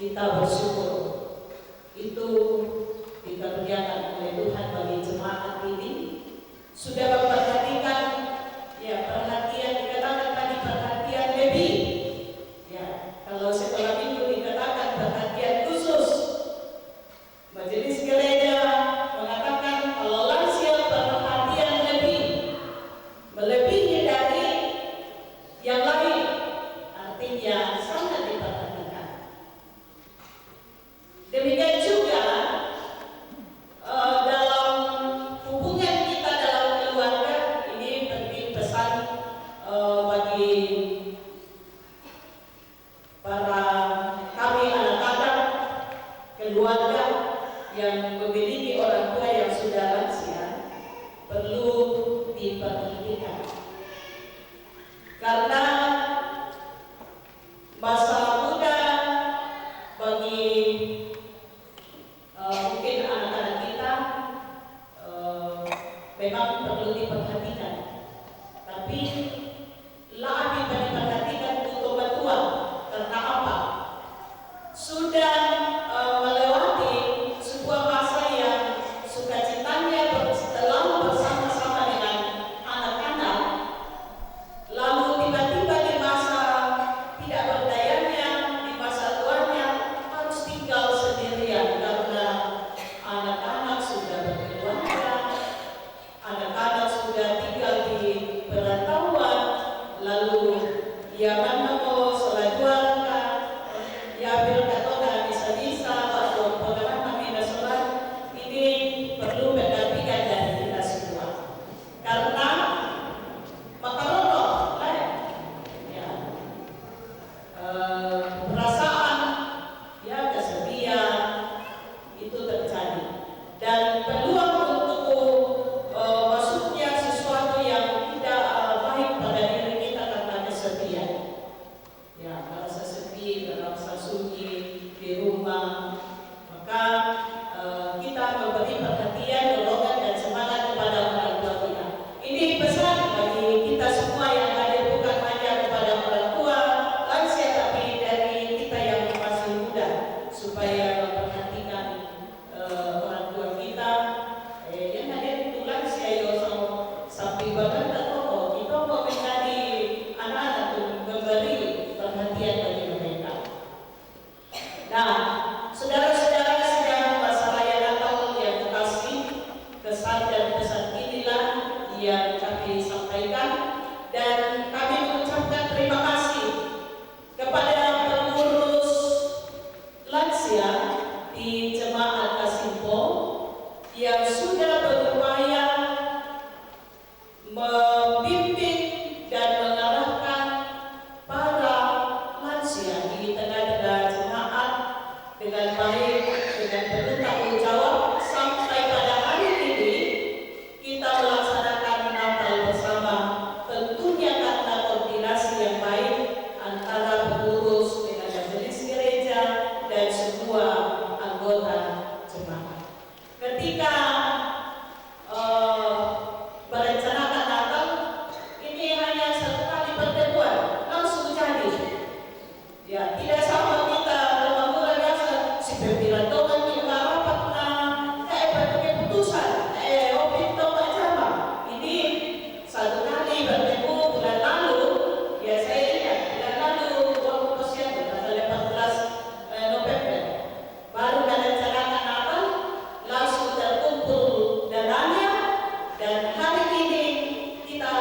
Kita bersyukur. Itu dikerjakan oleh Tuhan bagi jemaat ini. Sudah memperhatikan, ya, perhatian dikatakan tadi perhatian lebih. Ya, kalau sekolah minggu dikatakan perhatian khusus. Majelis Gereja mengatakan kalau lansia perhatian lebih, melebihi dari yang lain, artinya sangat diperhatikan. Demikian juga dalam hubungan kita dalam keluarga, ini penting pesan bagi para kami anak-anak keluarga yang memiliki orang tua yang sudah lansia, perlu diperhatikan. Karena masa muda bagi mungkin anak-anak kita memang perlu diperhatikan, tapi lebih diperhatikan untuk tua. Karena apa? Sudah melewati sebuah masa yang sukacitanya telah bersama-sama dengan anak-anak, lalu tiba-tiba di masa tidak berdayanya perasaan, ya kesedihan itu terjadi, dan peluang untuk masuknya sesuatu yang tidak baik pada diri kita karena kesedihan. Ya, merasa sedih, merasa sunyi di rumah, maka kita memberi perhatian, dorongan dan semangat kepada orang tua kita. Ini pesan bagi kita semua yang hadir, bukan hanya kepada orang tua lansia, tapi dari kita yang masih muda, supaya memperhatikan orang tua kita yang hadir itu lansia yo sampai bahkan terpokok kita mau menjadi anak-anak untuk memberi perhatian bagi mereka. Nah, saudara-saudara sedang masa raya Natal yang terkasih, kesan dan pesan inilah yang kami sampaikan, dan kami mengucapkan terima kasih kepada pengurus lansia di Jemaat Kasimpo yang sudah berupaya membimbing dan mengarahkan para lansia di tengah-tengah jemaat dengan baik, dengan penuh tanggung jawab, sampai pada hari ini kita melaksanakan Natal bersama, tentunya karena koordinasi yang baik antara pengurus dengan majelis gereja dan semua anggota jemaat. Ketika merencanakan Natal, ini hanya satu kali pertemuan, langsung jadi. Ya, tidak sama kita rumah biasa, si pimpinan doang yang rapat pakai keputusan, opin tombak sama. Ini satu kali bertemu bulan lalu, ya saya ingat bulan lalu waktu posyandu tanggal 14 November, baru merencanakan Natal, langsung terkumpul dananya, dan hari ini kita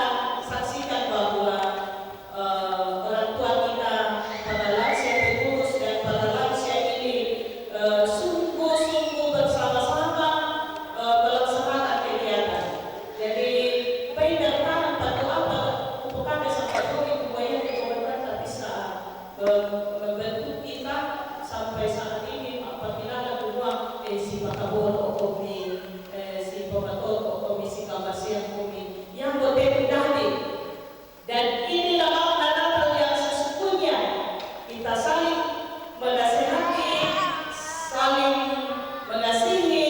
saksikan bahwa orang tua kita, para lansia pengurus dan para lansia ini sungguh-sungguh bersama-sama melaksanakan kegiatan. Jadi baiklah pada apa bukan sampai yang dikomentar bisa membentuk kita sampai saat ini, apabila semua si pakabor komi si pemator komisi kamasian komi yang berbeda tadi. Dan inilah makna Natal yang sesungguhnya, kita saling menasihati, saling mengasihi,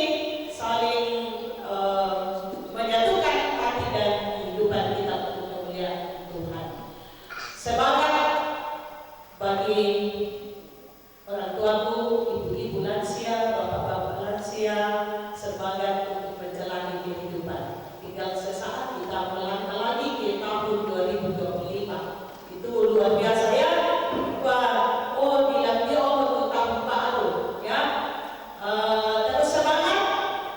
saling menyatukan hati dan kehidupan kita untuk kemuliaan Tuhan. Semangat bagi orang tuaku, ibu-ibu lansia, bapak-bapak lansia, semangat untuk menjalani kehidupan. Tinggal sesaat kita melangkah lagi ke tahun 2025. Itu luar biasa ya. Bilang dia untuk tahun baru ya. Terus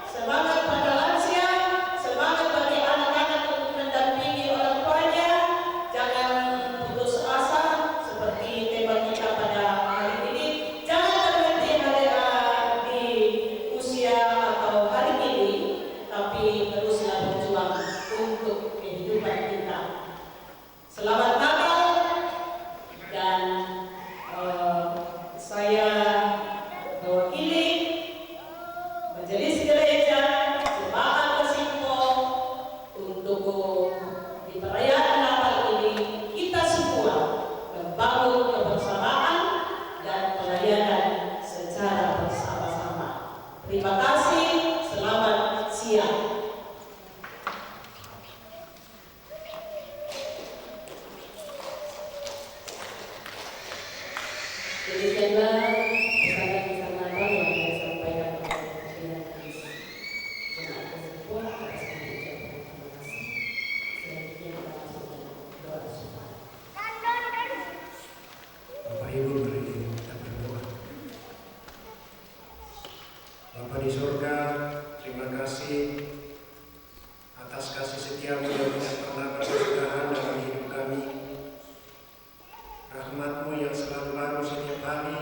semangat pada lansia, semangat bagi anak-anak untuk mendampingi orang tuanya. Jangan putus asa seperti tema kita pada hari ini. Jangan berhenti di usia atau hari ini, tapi teruslah berjuang untuk kehidupan kita. Selamat Natal, dan saya mewakili majelis gereja Jemaat Kasimpo untuk di perayaan Natal ini kita semua membangun kebersamaan dan pelayanan secara bersama-sama. Terima kasih, selamat siang. Demikianlah pesan-pesan Natal yang saya sampaikan kepada pimpinan Jemaat Kasimpo atas pendidikan. Terima kasih. Selanjutnya kita masuk ke doa supaya. Bapak Ibu, mari kita berdoa. Bapa di surga, terima kasih atas kasih setiamu yang tidak pernah berkesudahan dalam hidup kami. Rahmat-Mu yang selalu baru setiap hari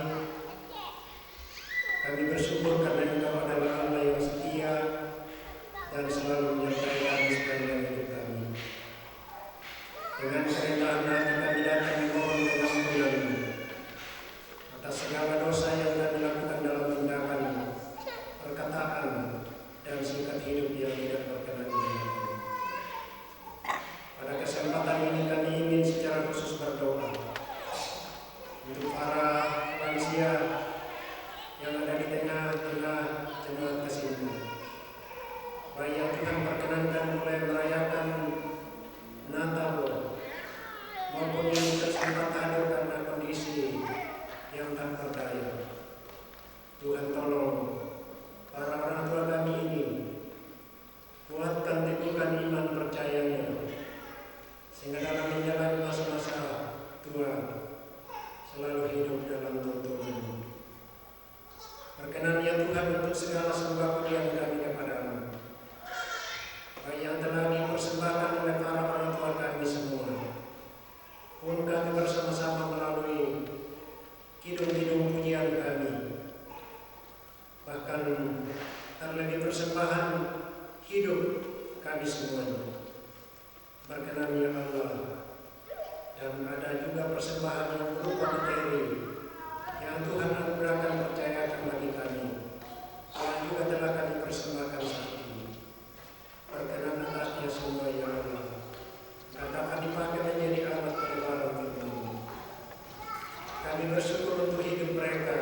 Kami bersyukur untuk hidup mereka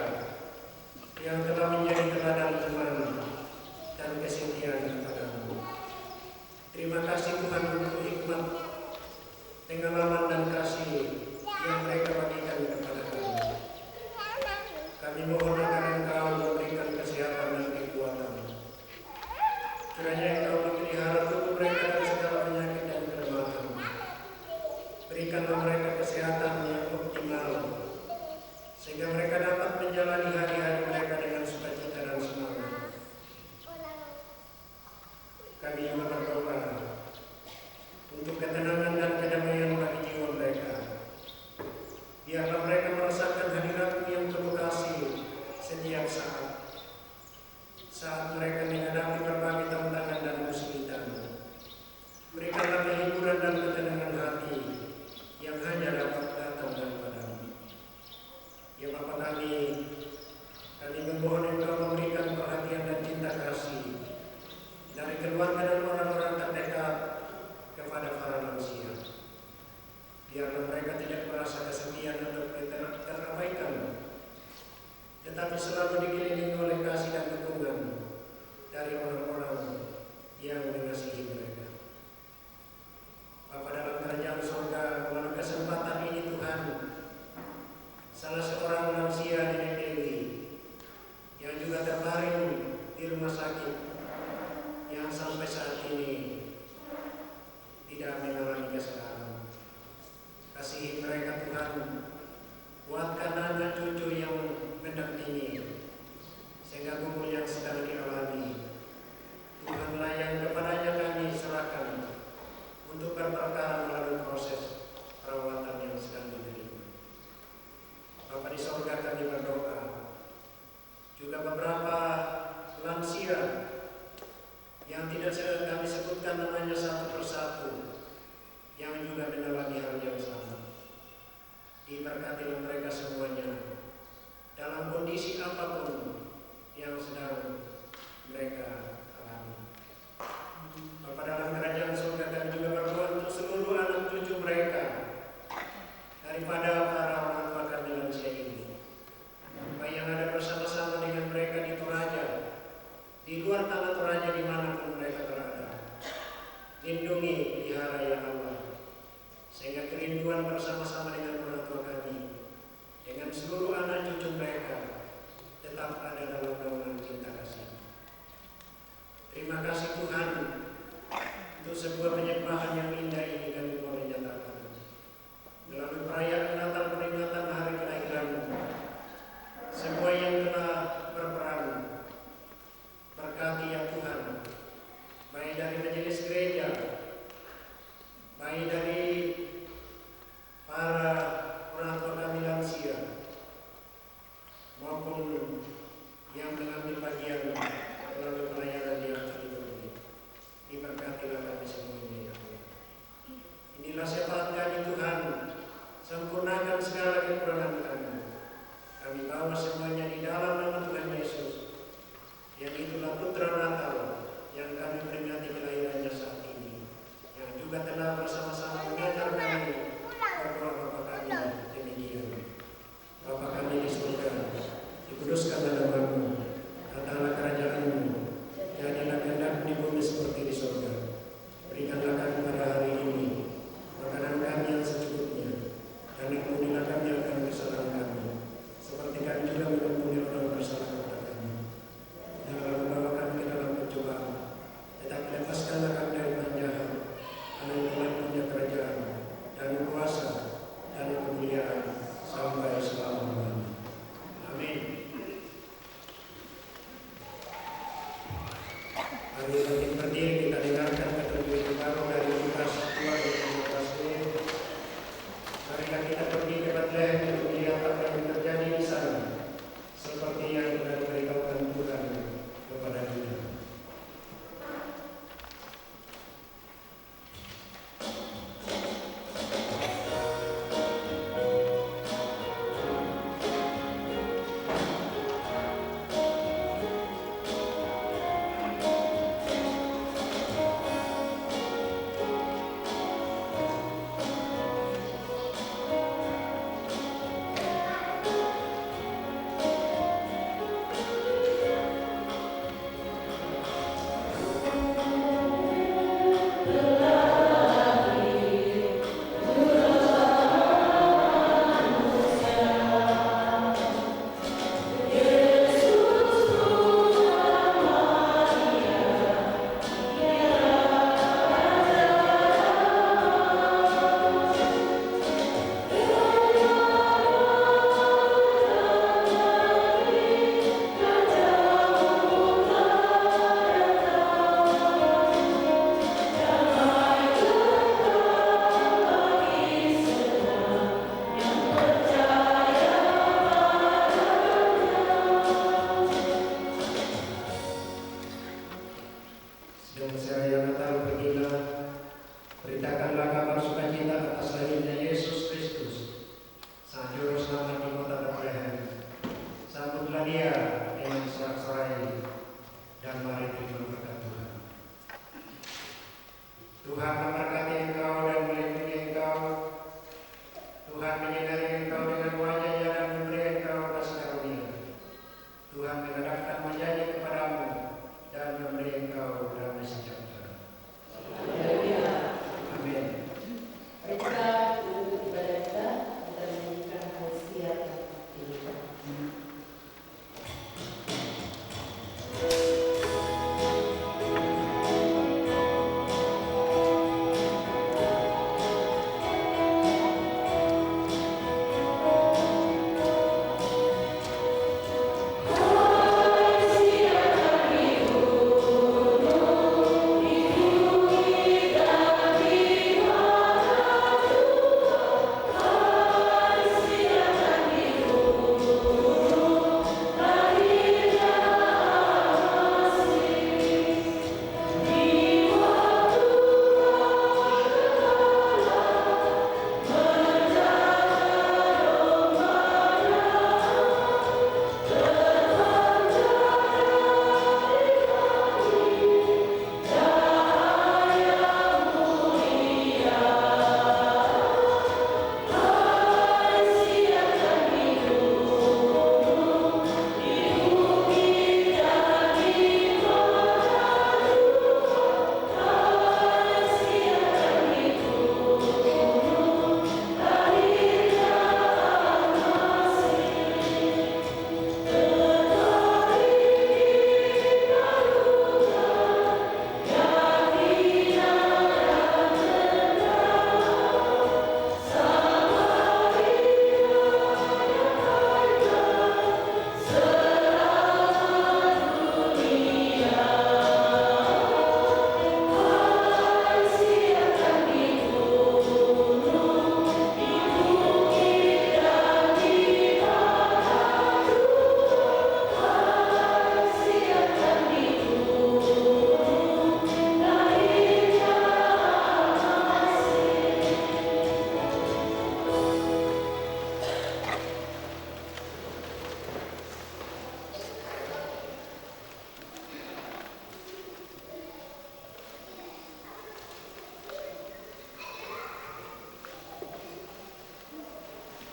yang telah menjadi teladan iman dan kesetiaan kepadamu. Terima kasih Tuhan untuk hikmat, pengalaman dan kasih yang mereka bagikan kepada kami. Kami mohon agar Engkau memberikan kesehatan dan kekuatan. Kiranya Engkau memelihara tubuh mereka dari segala penyakit dan kelemahan. Berikanlah mereka kesehatan yang optimal, sehingga mereka dapat menjalani hari-hari mereka dengan sukacita dan semangat. Kami juga berdoa untuk ketenangan dan kedamaian bagi jiwa mereka. Biarlah mereka merasakan hadirat yang penuh kasih setiap saat mereka menghadapi berbagai tantangan dan kesulitan. Berikanlah kehiburan dan ketenangan hati yang hanya dapat datang daripadamu. Ya Bapa kami memohon Engkau memberikan perhatian dan cinta kasih dari keluarga dan orang-orang terdekat kepada para manusia. Biarlah mereka tidak merasa kesepian atau terabaikan, tetapi selalu dikelilingi oleh kasih dan dukungan dari orang-orang yang mengasihi mereka. Bapa dalam kerajaan surga, melalui kesempatan ini Tuhan, salah seorang lansia Nenek Dewi yang juga terbaring di rumah sakit, yang sampai saat ini tidak mengalami kesedaran. Kasihi mereka Tuhan, kuatkan anak cucu yang mendampingi, sehingga umur yang sedang dialami Tuhanlah yang kepadanya kami serahkan untuk berperkara melalui proses perawatan yang sedang diterima. Bapa di sorga, kami berdoa juga beberapa lansia yang tidak kami sebutkan namanya satu persatu, yang juga mengalami hal yang sama. Diberkatilah mereka semuanya dalam kondisi apapun yang sedang mereka alami. Bapa dalam kerajaan surga, kami juga berdoa untuk seluruh anak cucu mereka daripada para orang tua kami lansia ini, baik yang ada bersama-sama dengan mereka di Toraja, di luar tanah Toraja, dimanapun mereka berada. Lindungi, pelihara ya Allah, sehingga kerinduan bersama-sama dengan orang tua kami, dengan seluruh anak cucu mereka, tetap ada dalam naungan cinta kasih. Terima kasih Tuhan untuk sebuah penyembahan yang indah ini kami boleh nyatakan melalui perayaan Natal, peringatan hari kelahiran-Mu. Semua yang telah berperan, berkati ya Tuhan, baik dari majelis gereja, baik dari para orang tua kami lansia, maupun yang mengambil bagian melalui pelayanan yang tadi ini. Diberkatilah kami semuanya ya Allah.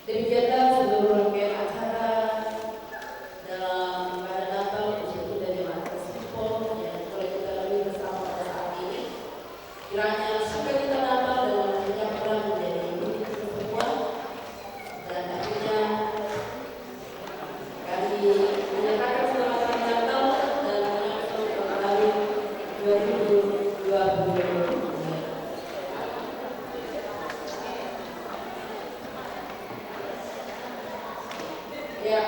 Demikianlah seluruh rangkaian acara dalam pada Natal khususnya dari Jemaat Sipol yang boleh kita lalui bersama pada saat ini. Kiranya sukacita Natal dengan sejahtera menjadi milik kita semua, dan akhirnya kami menyatakan selamat hari Natal dan menyongsong tahun baru 2020. Ya,